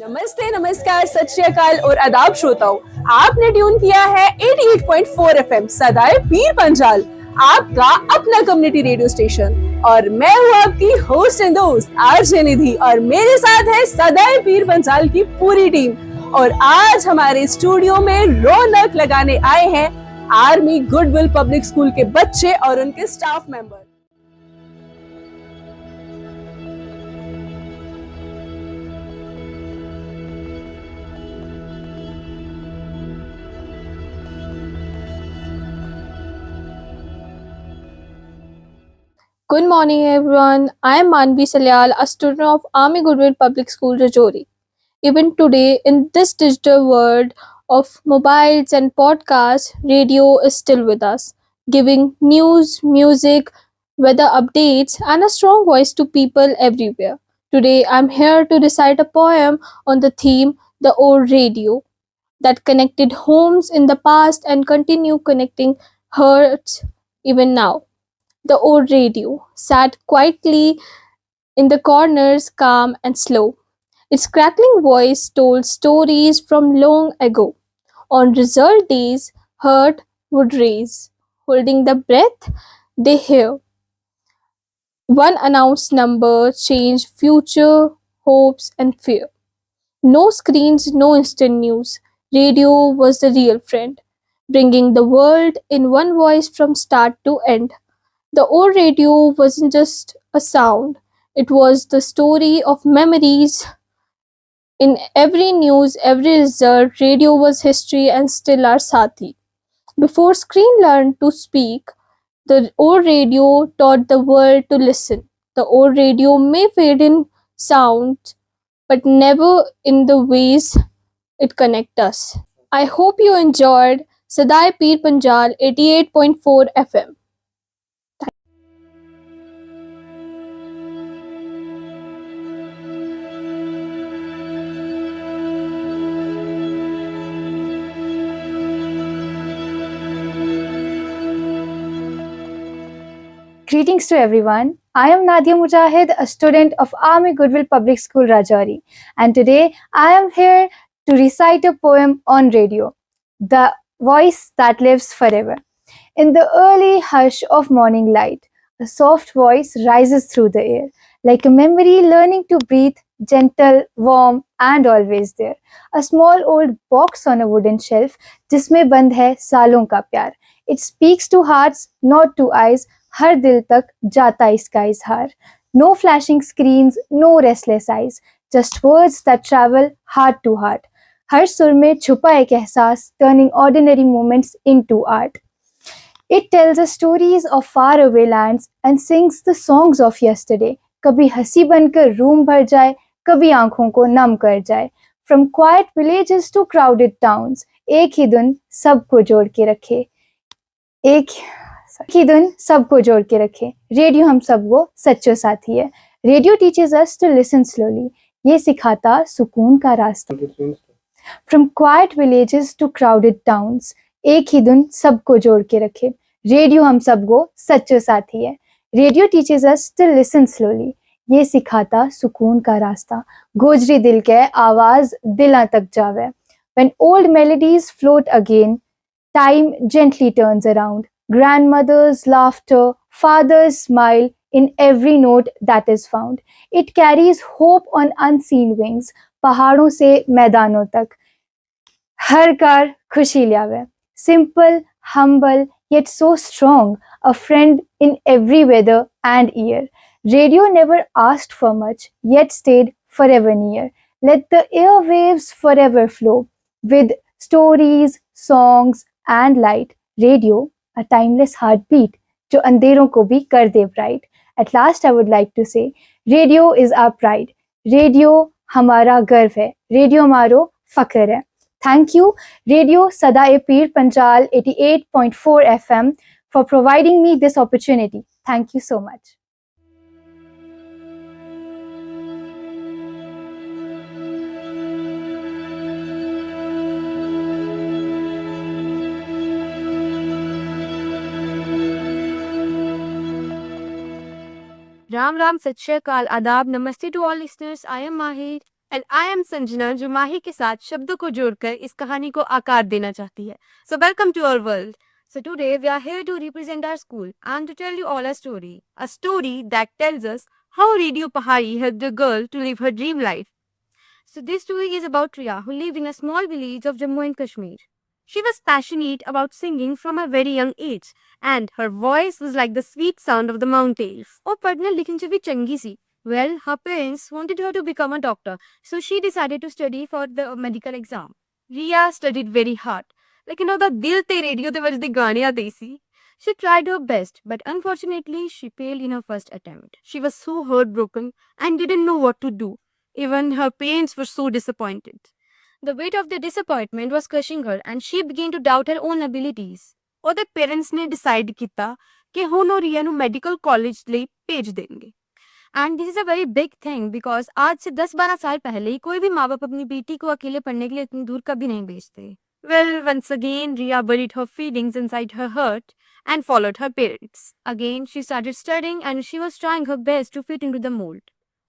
नमस्ते, नमस्कार, सत श्री अकाल और आदाब श्रोताओं। आपने ट्यून किया है 88.4 एफएम सदाए पीर पंजाल, आपका अपना कम्युनिटी रेडियो स्टेशन। और मैं हूँ आपकी होस्ट एंड दोस्त आरजे निधि, और मेरे साथ है सदाए पीर पंजाल की पूरी टीम। और आज हमारे स्टूडियो में रौनक लगाने आए हैं आर्मी गुडविल पब्लिक स्कूल के बच्चे और उनके staff member. Good morning, everyone. I am Manvi Salyal, a student of Army Goodwill Public School, Rajouri. Even today, in this digital world of mobiles and podcasts, radio is still with us, giving news, music, weather updates, and a strong voice to people everywhere. Today, I'm here to recite a poem on the theme The Old Radio that connected homes in the past and continue connecting hearts even now. The old radio sat quietly in the corners, calm and slow. Its crackling voice told stories from long ago. On result days, heart would raise. Holding the breath, they hear. One announced number changed future, hopes, and fear. No screens, no instant news. Radio was the real friend, bringing the world in one voice from start to end. The old radio wasn't just a sound, it was the story of memories. In every news, every result, radio was history and still our Sati. Before screen learned to speak, the old radio taught the world to listen. The old radio may fade in sound, but never in the ways it connects us. I hope you enjoyed Sadai Peer Panjal 88.4 FM. Greetings to everyone. I am Nadia Mujahid, a student of Army Goodwill Public School, Rajouri, and today I am here to recite a poem on radio, The Voice That Lives Forever. In the early hush of morning light, a soft voice rises through the air, like a memory learning to breathe, gentle, warm, and always there. A small old box on a wooden shelf, जिसमें बंद है सालों का प्यार. It speaks to hearts, not to eyes. हर दिल तक जाता इसका इजहार. No flashing screens, no restless eyes, just words that travel heart to heart. हर सुर में छुपा एक एहसास, turning ordinary moments into art. It tells us stories of faraway lands and sings the songs of yesterday. कभी हंसी बनकर room भर जाए, कभी आंखों को नम कर जाए. From quiet villages to crowded towns, एक ही धुन सबको जोड़ के रखे. एक ही धुन सबको जोड़ के रखे. रेडियो हम सबको सच्चो साथी है. Radio teaches us to listen slowly. ये सिखाता सुकून का रास्ता. From quiet villages to crowded towns, एक ही धुन सबको जोड़ के रखे. रेडियो हम सबको सच्चो साथी है. Radio teaches us to listen slowly. ये सिखाता सुकून का रास्ता. गोजरी दिल के आवाज दिला तक जावे. When old melodies float again, time gently turns around. Grandmother's laughter, father's smile in every note that is found. It carries hope on unseen wings, पहाड़ों से मैदानों तक. हर कार खुशी लावे. Simple, humble, yet so strong, a friend in every weather and year. Radio never asked for much, yet stayed forever near. Let the airwaves forever flow with stories, songs, and light. Radio, a timeless heartbeat, जो अंधेरों को भी कर दे bright. At last, I would like to say, radio is our pride. Radio हमारा गर्व है. Radio हमारो फख्र है. Thank you, Radio Sadae Peer Panjal 88.4 FM, for providing me this opportunity. Thank you so much. Ram Ram, Sat Shri Akal, Adab, Namaste to all listeners. I am Mahir. And I am Sanjana जो माही के साथ शब्दों को जोड़कर इस कहानी को आकार देना चाहती है. So welcome to our world. So today we are here to represent our school and to tell you all a story that tells us how Radio Pahari helped a girl to live her dream life. So this story is about Riya, who lived in a small village of Jammu and Kashmir. She was passionate about singing from a very young age, and her voice was like the sweet sound of the mountains. Oh, पढ़ने लिखने से भी चंगी सी. Well, her parents wanted her to become a doctor, so she decided to study for the medical exam. Riya studied very hard. लेकिन ਉਹਦਾ ਦਿਲ ਤੇ radio ਤੇ ਵੱਜਦੇ ਗਾਣਿਆਂ ਤੇ ਸੀ. She tried her best, but unfortunately, she failed in her first attempt. She was so heartbroken and didn't know what to do. Even her parents were so disappointed. The weight of their disappointment was crushing her and she began to doubt her own abilities. ਉਹਦੇ parents ਨੇ decide ਕੀਤਾ ਕਿ ਹੁਣ ਉਹ ਰੀਆ ਨੂੰ medical college ਲਈ ਭੇਜ ਦੇਣਗੇ. And this is a very big thing because आज से 10-12 साल पहले कोई भी माँ बाप अपनी बेटी को अकेले पढ़ने के लिए इतनी दूर कभी नहीं भेजते. Well, once again, Riya buried her feelings inside her heart and followed her parents. Again, she started studying and she was trying her best to fit into the mold.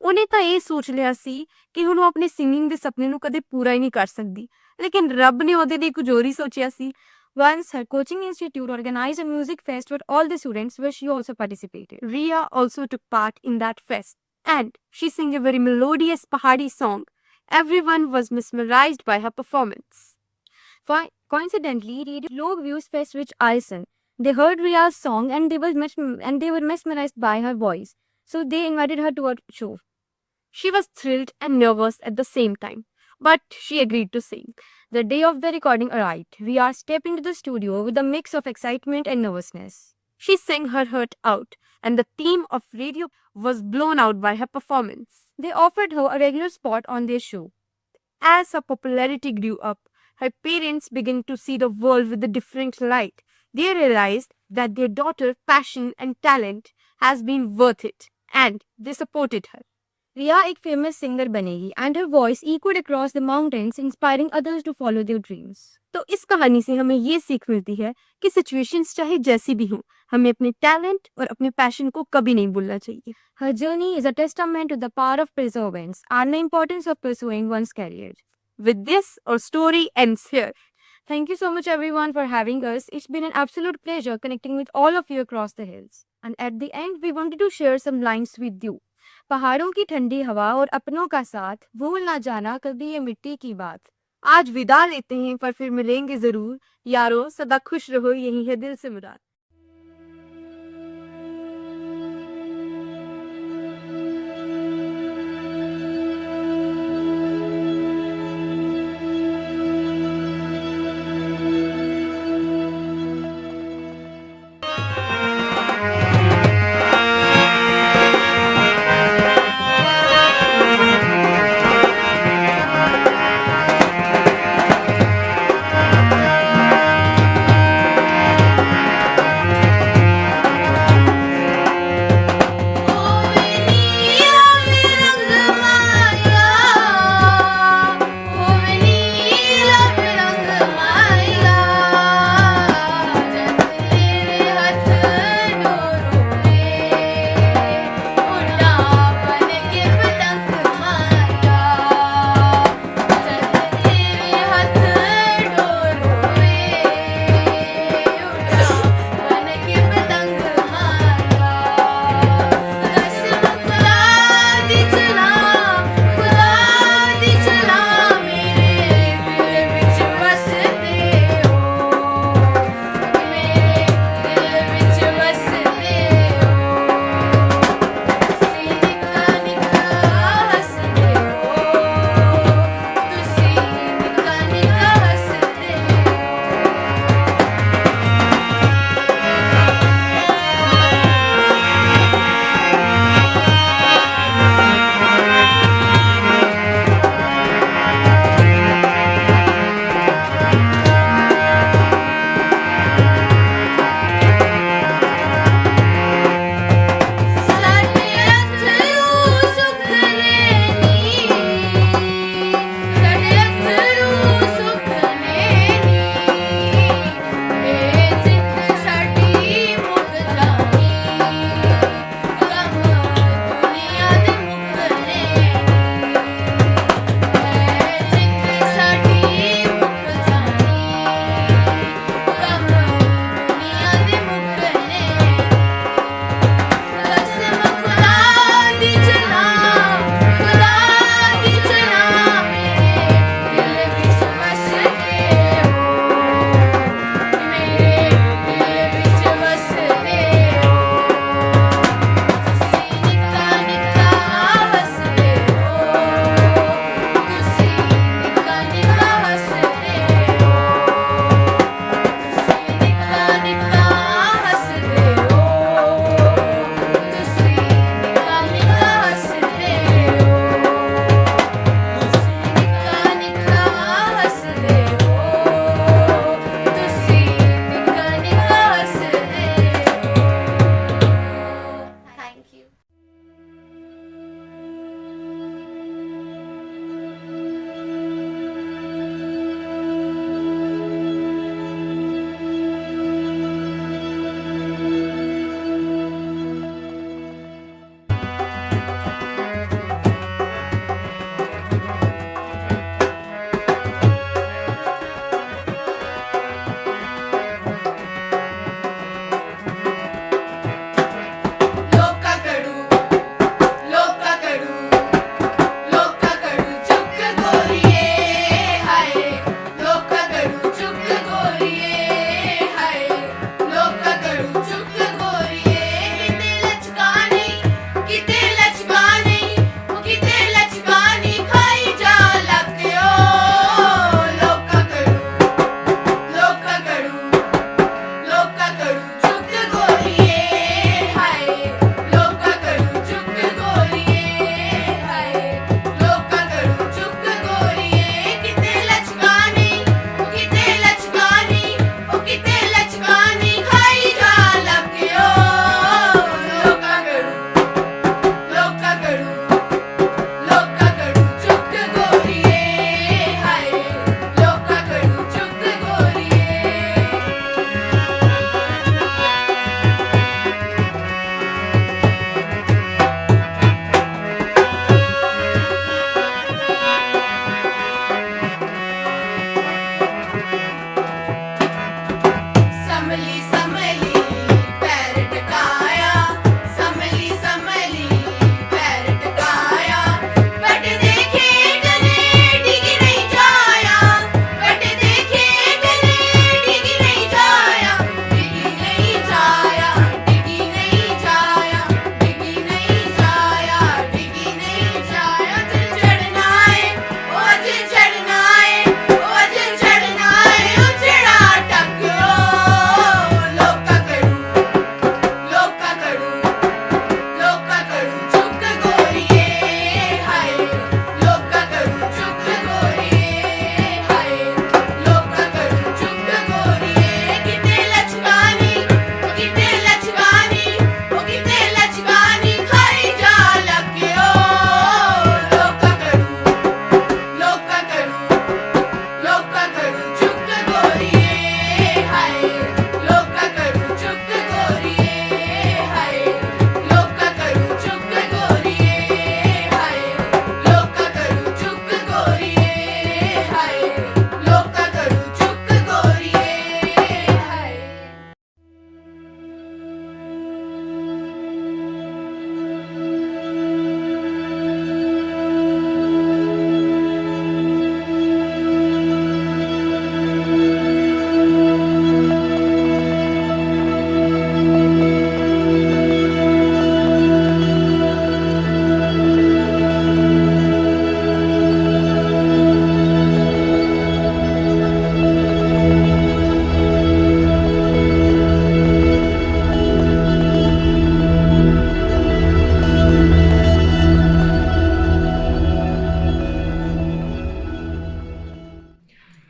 ਉਹਨੇ ਤਾਂ ਇਹ ਸੋਚ ਲਿਆ ਸੀ ਕਿ ਹੁਣ ਉਹ ਆਪਣੇ ਸਿੰਗਿੰਗ ਦੇ ਸੁਪਨੇ ਨੂੰ ਕਦੇ ਪੂਰਾ ਹੀ ਨਹੀਂ ਕਰ ਸਕਦੀ, ਲੇਕਿਨ ਰੱਬ ਨੇ ਉਹਦੇ ਲਈ ਕੁਝ ਹੋਰ ਹੀ ਸੋਚਿਆ ਸੀ. Once, her coaching institute organized a music fest for all the students where she also participated. Riya also took part in that fest and she sang a very melodious Pahari song. Everyone was mesmerized by her performance. Coincidentally, Radio Log Views Fest which I sang. They heard Riya's song and they were mesmerized by her voice. So they invited her to a show. She was thrilled and nervous at the same time, but she agreed to sing. The day of the recording arrived. Riya stepped into the studio with a mix of excitement and nervousness. She sang her heart out, and the theme of radio was blown out by her performance. They offered her a regular spot on their show. As her popularity grew up, her parents began to see the world with a different light. They realized that their daughter's passion and talent has been worth it, and they supported her. Riya एक famous singer बनेगी and her voice echoed across the mountains, inspiring others to follow their dreams. तो इस कहानी से हमें ये सीख मिलती है कि सिचुएशंस चाहे जैसी भी हों, हमें अपने टैलेंट और अपने पैशन को कभी नहीं भूलना चाहिए. Her journey is a testament to the power of perseverance and the importance of pursuing one's career. With this, our story ends here. Thank you so much everyone for having us. It's been an absolute pleasure connecting with all of you across the hills. And at the end, we wanted to share some lines with you. पहाड़ों की ठंडी हवा और अपनों का साथ, भूल ना जाना कभी ये मिट्टी की बात. आज विदा लेते हैं पर फिर मिलेंगे जरूर. यारो सदा खुश रहो, यही है दिल से मुराद.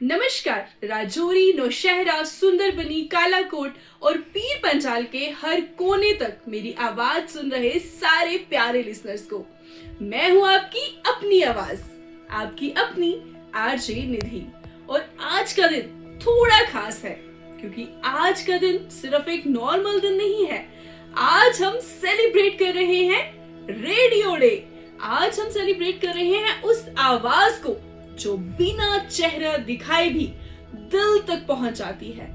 नमस्कार। राजौरी, नौशहरा, सुंदरबनी, कालाकोट और पीर पंजाल के हर कोने तक मेरी आवाज सुन रहे सारे प्यारे लिसनर्स को मैं हूं आपकी अपनी आवाज, आपकी अपनी आरजे निधि। और आज का दिन थोड़ा खास है क्योंकि आज का दिन सिर्फ एक नॉर्मल दिन नहीं है। आज हम सेलिब्रेट कर रहे हैं रेडियो डे। आज हम सेलिब्रेट कर रहे हैं उस आवाज को जो बिना चेहरा दिखाए भी दिल तक पहुंच जाती है,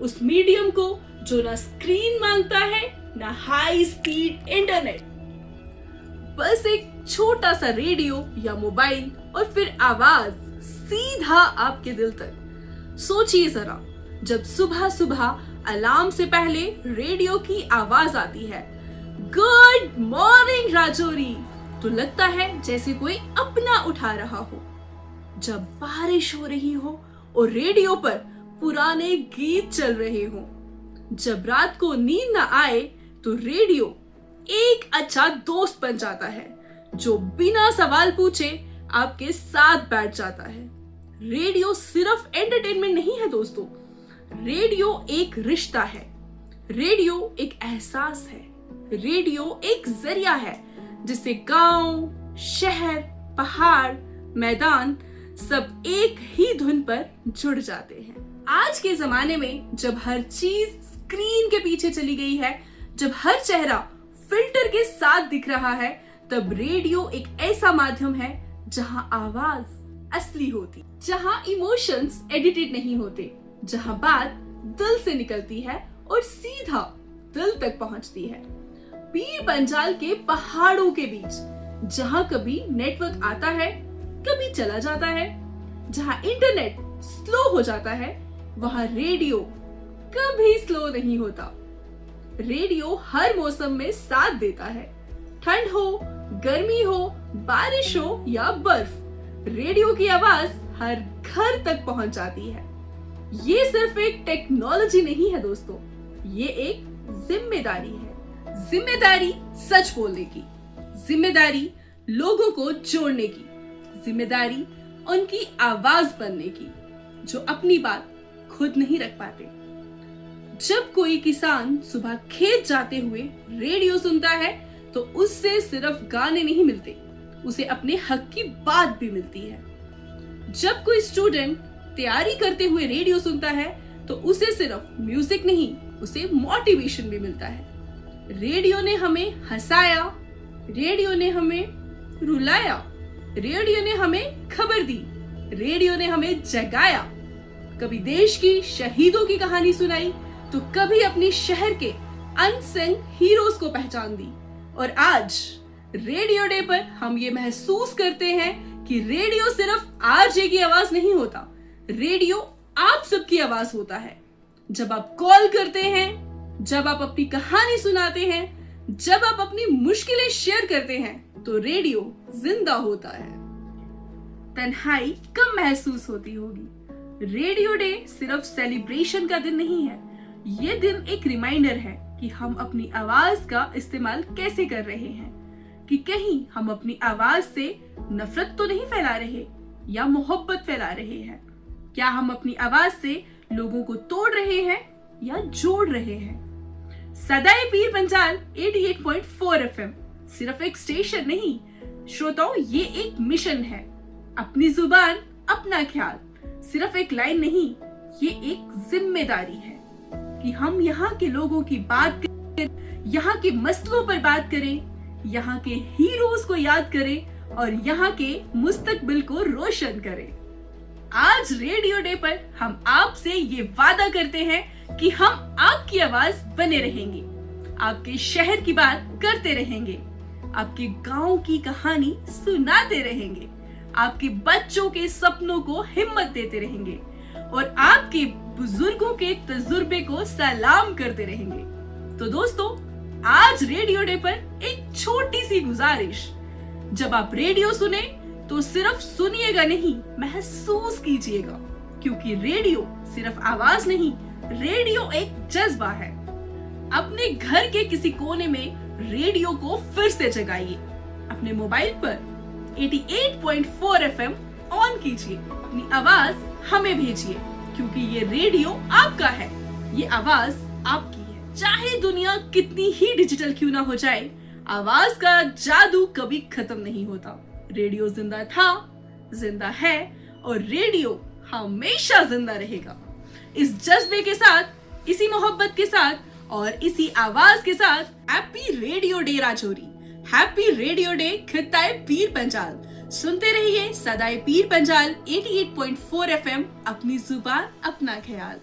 उस मीडियम को जो ना स्क्रीन मांगता है ना हाई स्पीड इंटरनेट, बस एक छोटा सा रेडियो या मोबाइल और फिर आवाज सीधा आपके दिल तक। सोचिए जरा, जब सुबह सुबह अलार्म से पहले रेडियो की आवाज आती है, गुड मॉर्निंग राजौरी, तो लगता है जैसे कोई अपना उठा रहा हो। जब बारिश हो रही हो और रेडियो पर पुराने गीत चल रहे हो, जब रात को नींद ना आए तो रेडियो एक अच्छा दोस्त बन जाता है जो बिना सवाल पूछे आपके साथ बैठ जाता है। रेडियो सिर्फ एंटरटेनमेंट नहीं है दोस्तों, रेडियो एक रिश्ता है, रेडियो एक एहसास है, रेडियो एक जरिया है जिससे गांव, शहर, पहाड़, मैदान सब एक ही धुन पर जुड़ जाते हैं। आज के जमाने में जब हर चीज स्क्रीन के पीछे चली गई है, जब हर चेहरा फिल्टर के साथ दिख रहा है, तब रेडियो एक ऐसा माध्यम है जहां आवाज असली होती, जहां इमोशंस एडिटेड नहीं होते, जहां बात दिल से निकलती है और सीधा दिल तक पहुंचती है। पीर पंजाल के पहाड़ों के बीच जहां कभी नेटवर्क आता है, कभी चला जाता है, जहां इंटरनेट स्लो हो जाता है, वहां रेडियो कभी स्लो नहीं होता। रेडियो हर मौसम में साथ देता है, ठंड हो, गर्मी हो, बारिश हो या बर्फ, रेडियो की आवाज हर घर तक पहुंच जाती है। ये सिर्फ एक टेक्नोलॉजी नहीं है दोस्तों, ये एक जिम्मेदारी है। जिम्मेदारी सच बोलने की, जिम्मेदारी लोगों को जोड़ने की, जिम्मेदारी उनकी आवाज बनने की जो अपनी बात खुद नहीं रख पाते। जब कोई किसान सुबह खेत जाते हुए रेडियो सुनता है तो उससे सिर्फ गाने नहीं मिलते, उसे अपने हक की बात भी मिलती है। जब कोई स्टूडेंट तैयारी करते हुए रेडियो सुनता है तो उसे सिर्फ म्यूजिक नहीं, उसे मोटिवेशन भी मिलता है। रेडियो ने हमें हंसाया, रेडियो ने हमें रुलाया, रेडियो ने हमें खबर दी, रेडियो ने हमें जगाया। कभी देश की शहीदों की कहानी सुनाई तो कभी अपनी शहर के अनसंग हीरोज को पहचान दी। और आज रेडियो डे पर हम ये महसूस करते हैं कि रेडियो सिर्फ आरजे की आवाज नहीं होता, रेडियो आप सबकी आवाज होता है। जब आप कॉल करते हैं, जब आप अपनी कहानी सुनाते हैं, जब आप अपनी मुश्किलें शेयर करते हैं, तो रेडियो जिंदा होता है। तन्हाई कम महसूस होती होगी। रेडियो डे सिर्फ सेलिब्रेशन का दिन नहीं है, ये दिन एक रिमाइंडर है कि हम अपनी आवाज का इस्तेमाल कैसे कर रहे हैं, कि कहीं हम अपनी आवाज से नफरत तो नहीं फैला रहे या मोहब्बत फैला रहे हैं। क्या हम अपनी आवाज से लोगों को तोड़ रहे हैं या जोड़ रहे हैं। सदाए पीर पंजाल 88.4 FM सिर्फ एक स्टेशन नहीं श्रोताओं, ये एक मिशन है। अपनी जुबान अपना ख्याल सिर्फ एक लाइन नहीं, ये एक जिम्मेदारी है कि हम यहाँ के लोगों की बात करें, यहाँ के मसलों पर बात करें, यहाँ के हीरोज को याद करें और यहाँ के मुस्तकबिल को रोशन करें। आज रेडियो डे पर हम आपसे ये वादा करते हैं कि हम आपकी आवाज बने रहेंगे, आपके शहर की बात करते रहेंगे, आपके गांव की कहानी सुनाते रहेंगे, आपके बच्चों के सपनों को हिम्मत देते रहेंगे और आपके बुजुर्गों के तजुर्बे को सलाम करते रहेंगे। तो दोस्तों, आज रेडियो डे पर एक छोटी सी गुजारिश, जब आप रेडियो सुने तो सिर्फ सुनिएगा नहीं, महसूस कीजिएगा, क्योंकि रेडियो सिर्फ आवाज नहीं, रेडियो एक जज्बा है। अपने घर के किसी कोने में रेडियो को फिर से जगाइए। अपने मोबाइल पर 88.4 FM ऑन कीजिए, अपनी आवाज हमें भेजिए, क्योंकि ये रेडियो आपका है, ये आवाज आपकी है। चाहे दुनिया कितनी ही डिजिटल क्यों ना हो जाए, आवाज का जादू कभी खत्म नहीं होता। रेडियो जिंदा था, जिंदा है और रेडियो हमेशा जिंदा रहेगा। इस जज्बे के साथ, इसी मोहब्बत के साथ और इसी आवाज के साथ happy radio day Rajouri, happy radio day खिताए पीर पंजाल। सुनते रहिए सदाए पीर पंजाल 88.4 FM, अपनी जुबान अपना ख्याल।